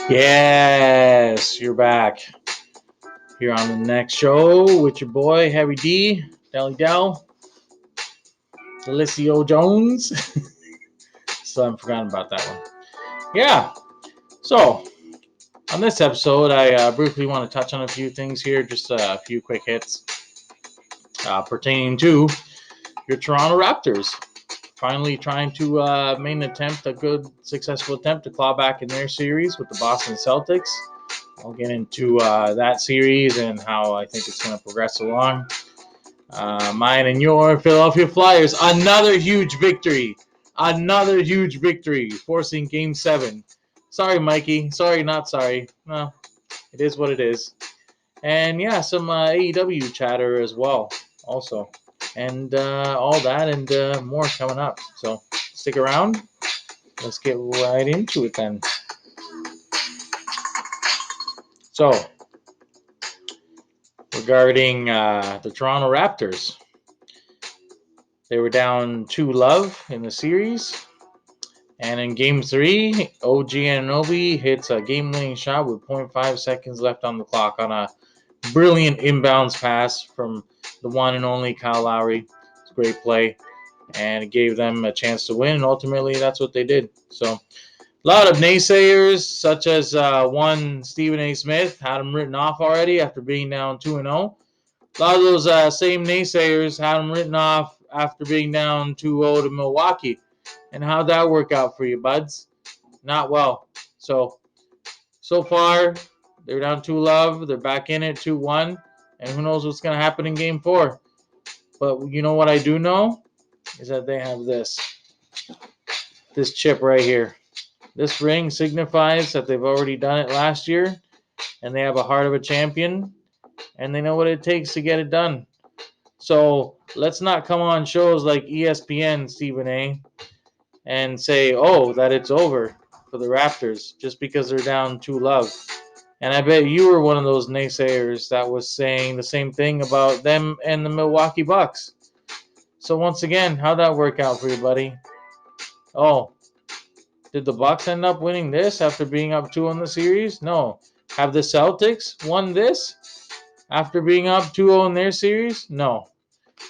Yes, you're back here on the next show with your boy Heavy D, Deli Dell, Delicio Jones. So I'm forgotten about that one. Yeah. So on this episode, I briefly want to touch on a few things here, just a few quick hits pertaining to your Toronto Raptors. Finally, trying to make an attempt, a good, successful attempt to claw back in their series with the Boston Celtics. I'll get into that series and how I think it's going to progress along. Mine and your Philadelphia Flyers, another huge victory. Another huge victory, forcing Game 7. Sorry, Mikey. Sorry, not sorry. No, it is what it is. And yeah, some AEW chatter as well, also. And all that and more coming up. So stick around. Let's get right into it then. So, regarding the Toronto Raptors, they were down 2-love in the series. And in Game 3, OG Anunoby hits a game-winning shot with 0.5 seconds left on the clock on a brilliant inbounds pass from the one and only Kyle Lowry. It's a great play, and it gave them a chance to win, and ultimately that's what they did. So a lot of naysayers, such as one Stephen A. Smith, had him written off already after being down 2-0. A lot of those same naysayers had him written off after being down 2-0 to Milwaukee. And how'd that work out for you, buds? Not well. So far, they're down 2-love. They're back in it 2-1. And who knows what's going to happen in Game 4. But you know what I do know? Is that they have this chip right here. This ring signifies that they've already done it last year. And they have a heart of a champion. And they know what it takes to get it done. So let's not come on shows like ESPN, Stephen A., and say, oh, that it's over for the Raptors just because they're down 2-love. And I bet you were one of those naysayers that was saying the same thing about them and the Milwaukee Bucks. So once again, how'd that work out for you, buddy? Oh, did the Bucks end up winning this after being up 2 in the series? No. Have the Celtics won this after being up 2-0 in their series? No.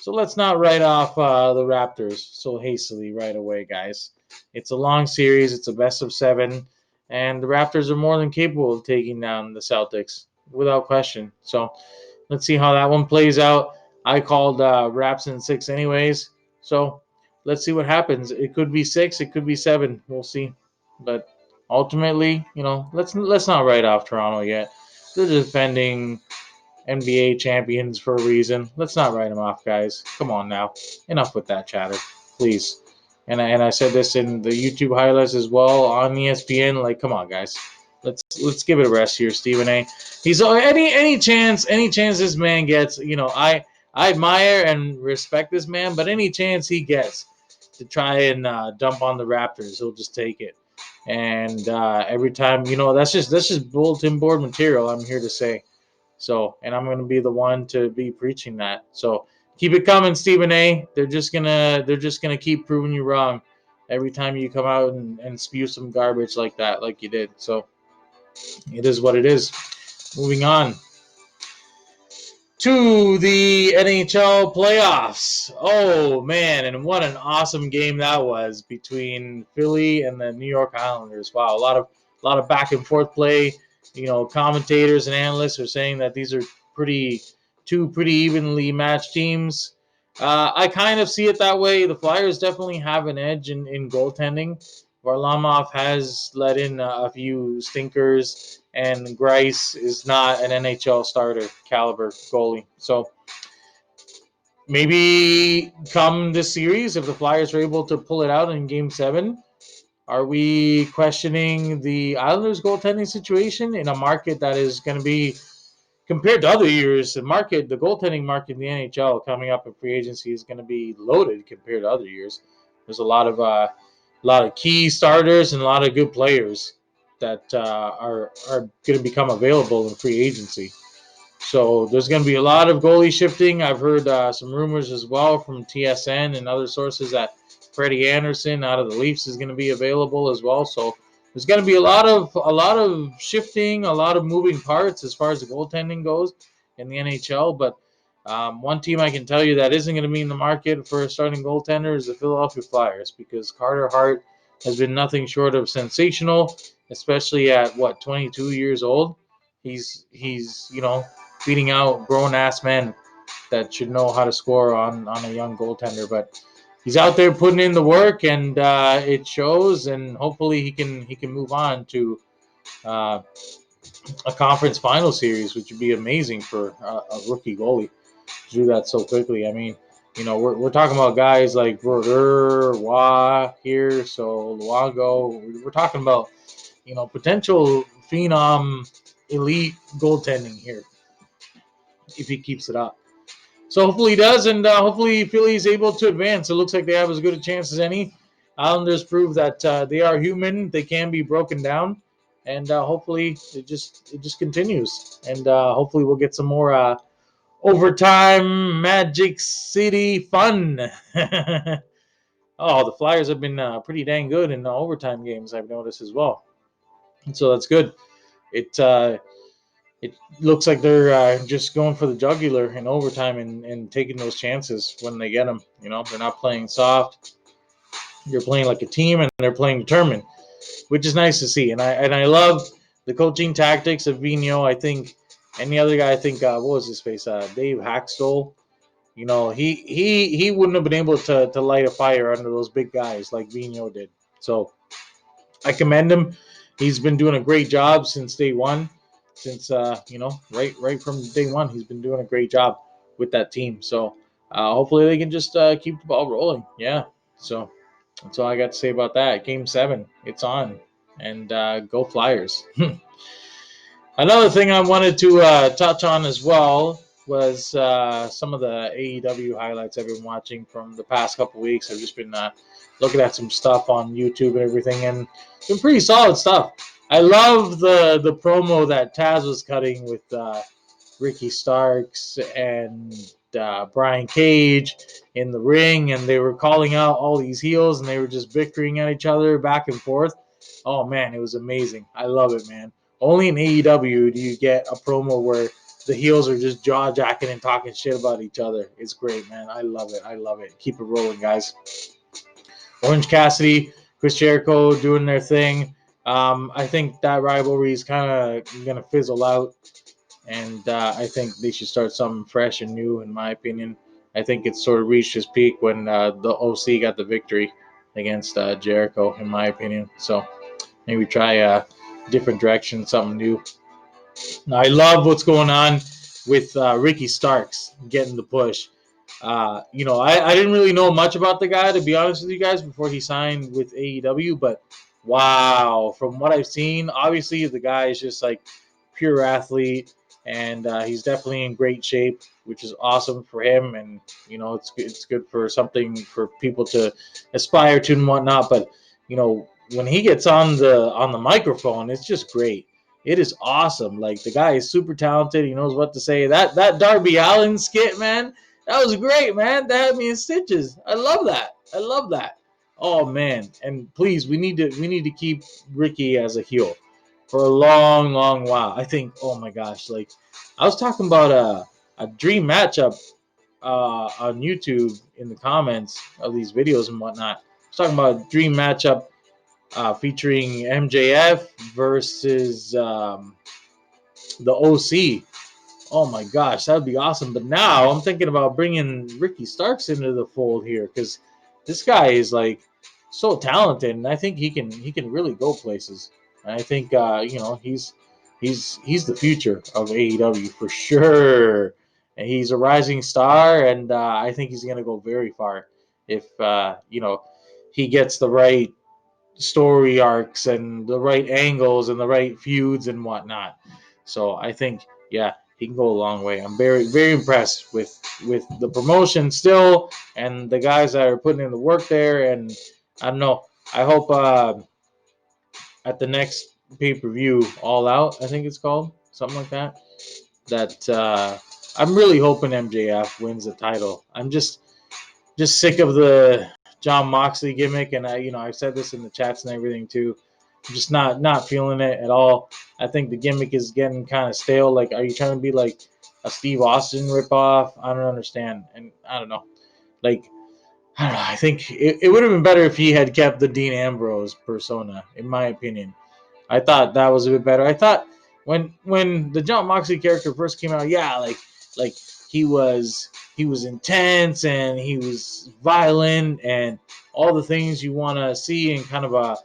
So let's not write off the Raptors so hastily right away, guys. It's a long series. It's a best of 7. And the Raptors are more than capable of taking down the Celtics, without question. So let's see how that one plays out. I called Raps in 6 anyways. So let's see what happens. It could be 6. It could be 7. We'll see. But ultimately, let's not write off Toronto yet. They're defending NBA champions for a reason. Let's not write them off, guys. Come on now. Enough with that chatter, please. And I said this in the YouTube highlights as well on ESPN. Like, come on, guys. Let's give it a rest here, Stephen A. He's any chance this man gets. I admire and respect this man, but any chance he gets to try and dump on the Raptors, he'll just take it. And every time, that's just bulletin board material. I'm here to say. So, and I'm going to be the one to be preaching that. So, keep it coming, Stephen A. They're just gonna keep proving you wrong every time you come out and spew some garbage like that, like you did. So, it is what it is. Moving on to the NHL playoffs. Oh man, and what an awesome game that was between Philly and the New York Islanders. Wow, a lot of back and forth play. Commentators and analysts are saying that these are two pretty evenly matched teams. I kind of see it that way. The Flyers definitely have an edge in goaltending. Varlamov has let in a few stinkers, and Grice is not an NHL starter caliber goalie. So maybe come this series, if the Flyers are able to pull it out in Game 7, are we questioning the Islanders' goaltending situation in a market that is going to be, compared to other years, the goaltending market in the NHL coming up in free agency is going to be loaded compared to other years. There's a lot of key starters and a lot of good players that are going to become available in free agency. So there's going to be a lot of goalie shifting. I've heard some rumors as well from TSN and other sources that Freddie Anderson out of the Leafs is going to be available as well. So there's going to be a lot of shifting, a lot of moving parts as far as the goaltending goes in the NHL. But one team I can tell you that isn't going to be in the market for a starting goaltender is the Philadelphia Flyers, because Carter Hart has been nothing short of sensational, especially at 22 years old. He's beating out grown ass men that should know how to score on a young goaltender. But he's out there putting in the work, and it shows. And hopefully he can move on to uh, a conference final series, which would be amazing for a rookie goalie to do that so quickly. I mean, we're talking about guys like Brodeur, Waugh here, so Luago. We're talking about potential phenom elite goaltending here if he keeps it up. So hopefully he does, and hopefully Philly is able to advance. It looks like they have as good a chance as any. Islanders prove that they are human; they can be broken down, and hopefully it just continues. And hopefully we'll get some more overtime Magic City fun. Oh, the Flyers have been pretty dang good in overtime games, I've noticed as well. And so that's good. It looks like they're just going for the jugular in overtime and taking those chances when they get them. They're not playing soft. They're playing like a team, and they're playing determined, which is nice to see. And I love the coaching tactics of Vino. I think any other guy. I think what was his face? Dave Hackstall. He wouldn't have been able to light a fire under those big guys like Vino did. So I commend him. He's been doing a great job since day one. Since right from day one, he's been doing a great job with that team. So hopefully they can just keep the ball rolling. Yeah. So that's all I got to say about that. Game 7, it's on, and go Flyers. Another thing I wanted to touch on as well was some of the AEW highlights I've been watching from the past couple weeks. I've just been looking at some stuff on YouTube and everything, and it's been pretty solid stuff. I love the promo that Taz was cutting with Ricky Starks and Brian Cage in the ring, and they were calling out all these heels, and they were just bickering at each other back and forth. Oh man, it was amazing. I love it, man. Only in AEW do you get a promo where the heels are just jaw jacking and talking shit about each other. It's great, man. I love it. I love it. Keep it rolling, guys. Orange Cassidy, Chris Jericho doing their thing. I think that rivalry is kind of going to fizzle out, and I think they should start something fresh and new, in my opinion. I think it's sort of reached its peak when the OC got the victory against Jericho, in my opinion. So maybe try a different direction, something new. Now, I love what's going on with Ricky Starks getting the push. I didn't really know much about the guy, to be honest with you guys, before he signed with AEW. But wow, from what I've seen, obviously the guy is just like pure athlete, and he's definitely in great shape, which is awesome for him. And it's good for something for people to aspire to and whatnot. But when he gets on the microphone, it's just great. It is awesome. Like, the guy is super talented. He knows what to say. That Darby Allin skit, man, that was great, man. That had me in stitches. I love that. I love that. Oh man. And please, we need to keep Ricky as a heel for a long, long while. I think. Oh my gosh. Like, I was talking about a dream matchup on YouTube in the comments of these videos and whatnot. I was talking about a dream matchup featuring MJF versus the OC. Oh my gosh, that would be awesome. But now I'm thinking about bringing Ricky Starks into the fold here, because this guy is like so talented, and I think he can really go places. And I think he's the future of AEW for sure. And he's a rising star, and I think he's gonna go very far if he gets the right story arcs and the right angles and the right feuds and whatnot. So I think, yeah, he can go a long way. I'm very, very impressed with the promotion still, and the guys that are putting in the work there. And I don't know. I hope at the next pay per view, All Out, I think it's called, something like that. That I'm really hoping MJF wins the title. I'm just sick of the John Moxley gimmick, and I've said this in the chats and everything too. I'm just not feeling it at all. I think the gimmick is getting kind of stale. Like, are you trying to be like a Steve Austin ripoff? I don't understand, and I don't know. Like, I don't know. I think it would have been better if he had kept the Dean Ambrose persona, in my opinion. I thought that was a bit better. I thought when the John Moxley character first came out, yeah, like he was he was intense and he was violent and all the things you want to see in kind of a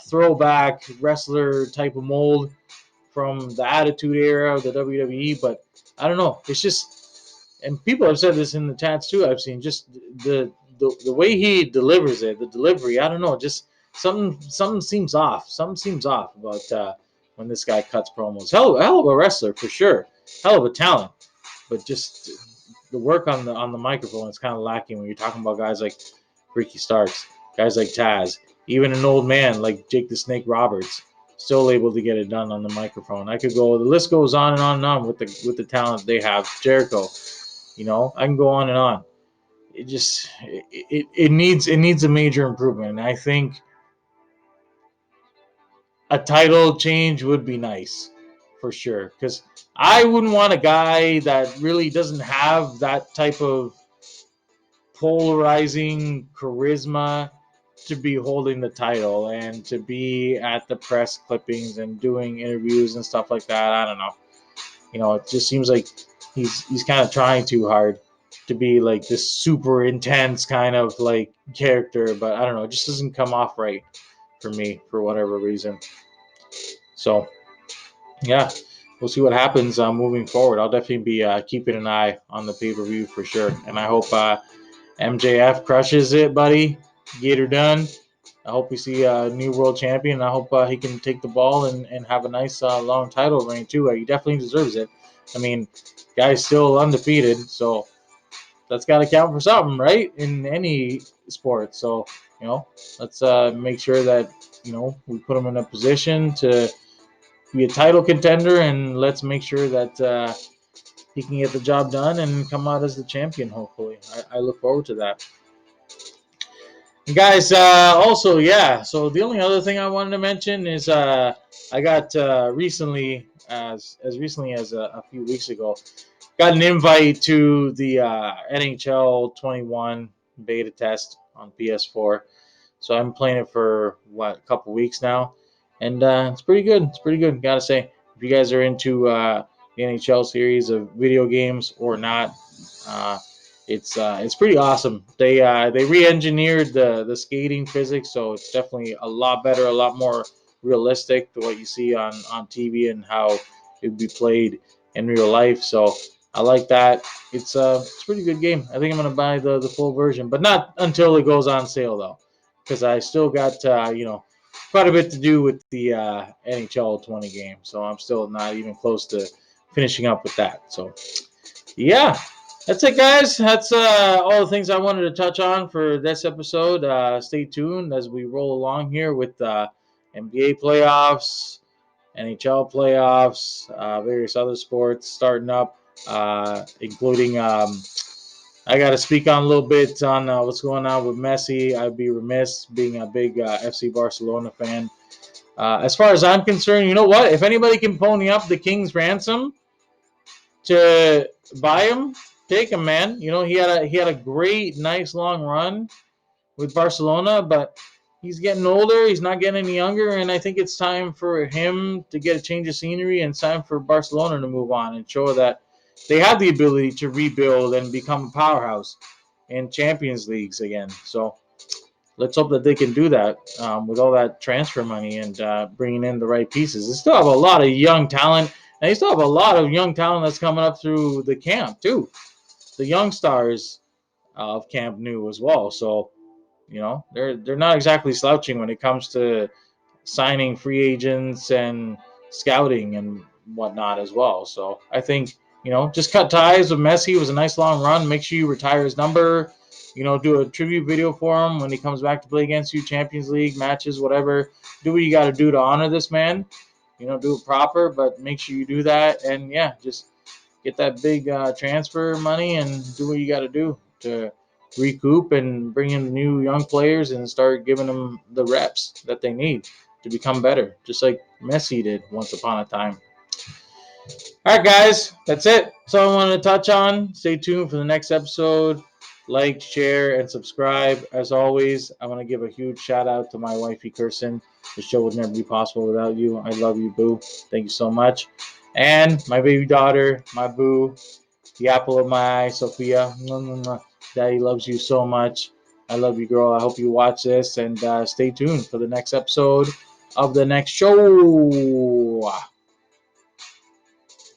throwback wrestler type of mold from the Attitude Era of the WWE. But I don't know. It's just, and people have said this in the chats too. I've seen just the way he delivers it, the delivery. I don't know. Just something seems off. Something seems off about when this guy cuts promos. Hell of a wrestler for sure. Hell of a talent, but just the work on the microphone is kind of lacking when you're talking about guys like Ricky Starks, guys like Taz, even an old man like Jake the Snake Roberts, still able to get it done on the microphone. I could go. The list goes on and on and on with the talent they have. Jericho, I can go on and on. It just it needs a major improvement. And I think a title change would be nice for sure because I wouldn't want a guy that really doesn't have that type of polarizing charisma to be holding the title and to be at the press clippings and doing interviews and stuff like that. I don't know. It just seems like he's kind of trying too hard to be like this super intense kind of like character, but I don't know. It just doesn't come off right for me for whatever reason. So yeah, we'll see what happens moving forward. I'll definitely be keeping an eye on the pay per view for sure, and I hope MJF crushes it, buddy. Get her done. I hope we see a new world champion. I hope he can take the ball and have a nice long title reign too. He definitely deserves it. I mean, guy's still undefeated, so that's got to count for something, right? In any sport. So you know, let's make sure that we put him in a position to be a title contender, and let's make sure that he can get the job done and come out as the champion. Hopefully, I look forward to that. Guys, also, yeah. So the only other thing I wanted to mention is I got recently, as recently as a few weeks ago, got an invite to the NHL 21 beta test on PS4. So I'm playing it for a couple weeks now, and it's pretty good. It's pretty good, gotta say. If you guys are into the NHL series of video games or not, uh, it's pretty awesome. They re-engineered the skating physics, so it's definitely a lot better, a lot more realistic to what you see on TV and how it would be played in real life. So I like that. It's a pretty good game. I think I'm gonna buy the full version, but not until it goes on sale though, because I still got quite a bit to do with the NHL 20 game. So I'm still not even close to finishing up with that. So yeah, that's it, guys. That's all the things I wanted to touch on for this episode. Stay tuned as we roll along here with NBA playoffs, NHL playoffs, various other sports starting up, including. I got to speak on a little bit on what's going on with Messi. I'd be remiss being a big FC Barcelona fan. As far as I'm concerned, you know what? If anybody can pony up the King's ransom to buy him, take him, man. He had a great, nice long run with Barcelona, but he's getting older. He's not getting any younger, and I think it's time for him to get a change of scenery, and it's time for Barcelona to move on and show that they have the ability to rebuild and become a powerhouse in Champions Leagues again. So let's hope that they can do that with all that transfer money and bringing in the right pieces. They still have a lot of young talent, and they still have a lot of young talent that's coming up through the camp too. The young stars of Camp Nou as well. So they're not exactly slouching when it comes to signing free agents and scouting and whatnot as well. So I think just cut ties with Messi. It was a nice long run. Make sure you retire his number. Do a tribute video for him when he comes back to play against you, Champions League matches, whatever. Do what you got to do to honor this man. Do it proper, but make sure you do that. And yeah, just get that big transfer money and do what you got to do to recoup and bring in new young players and start giving them the reps that they need to become better, just like Messi did once upon a time. All right, guys, that's it. So I wanted to touch on. Stay tuned for the next episode. Like, share, and subscribe. As always, I want to give a huge shout out to my wifey, Kirsten. The show would never be possible without you. I love you, boo. Thank you so much. And my baby daughter, my boo, the apple of my eye, Sophia. Daddy loves you so much. I love you, girl. I hope you watch this and stay tuned for the next episode of the next show.